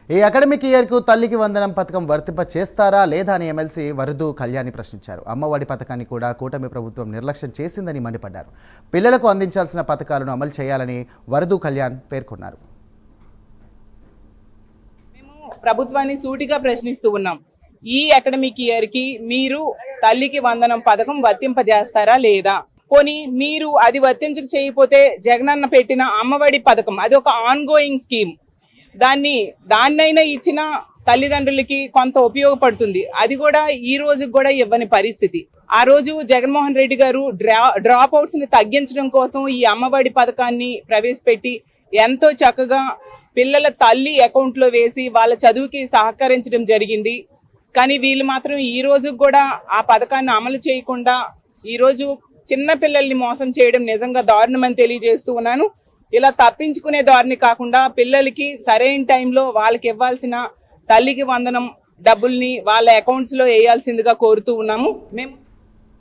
ఈ అకాడమిక్ ఇయర్కు తల్లికి వందనం పథకం వర్తింప చేస్తారా లేదా అని ఎమ్మెల్సీ వరదు కళ్యాణి ప్రశ్నించారు. అమ్మఒడి పథకాన్ని కూడా కూటమి ప్రభుత్వం నిర్లక్ష్యం చేసిందని మండిపడ్డారు. పిల్లలకు అందించాల్సిన పథకాలను అమలు చేయాలని వరదు కళ్యాణ్ పేర్కొన్నారు. మేము ప్రభుత్వాన్ని సూటిగా ప్రశ్నిస్తూ ఉన్నాం. ఈ అకాడమిక్ ఇయర్ కి మీరు తల్లికి వందనం పథకం వర్తింపజేస్తారా లేదా? పోనీ మీరు అది వర్తించక చేయకపోతే జగనన్న పెట్టిన అమ్మఒడి పథకం అది ఒక ఆన్ గోయింగ్ స్కీమ్, దాన్నైనా ఇచ్చిన తల్లిదండ్రులకి కొంత ఉపయోగపడుతుంది. అది కూడా ఈ రోజుకి కూడా ఇవ్వని పరిస్థితి. ఆ రోజు జగన్మోహన్ రెడ్డి గారు డ్రాప్ అవుట్స్ ని తగ్గించడం కోసం ఈ అమ్మఒడి పథకాన్ని ప్రవేశపెట్టి ఎంతో చక్కగా పిల్లల తల్లి అకౌంట్ లో వేసి వాళ్ళ చదువుకి సహకరించడం జరిగింది. కానీ వీళ్ళు మాత్రం ఈ రోజు కూడా ఆ పథకాన్ని అమలు చేయకుండా ఈ రోజు చిన్న పిల్లల్ని మోసం చేయడం నిజంగా దారుణమని తెలియజేస్తూ ఉన్నాను. ఇలా తప్పించుకునే దారిని కాకుండా పిల్లలకి సరైన టైంలో వాళ్ళకి ఇవ్వాల్సిన తల్లికి వందనం డబ్బుల్ని వాళ్ళ అకౌంట్స్ లో వేయాల్సిందిగా కోరుతూ ఉన్నాము. మేము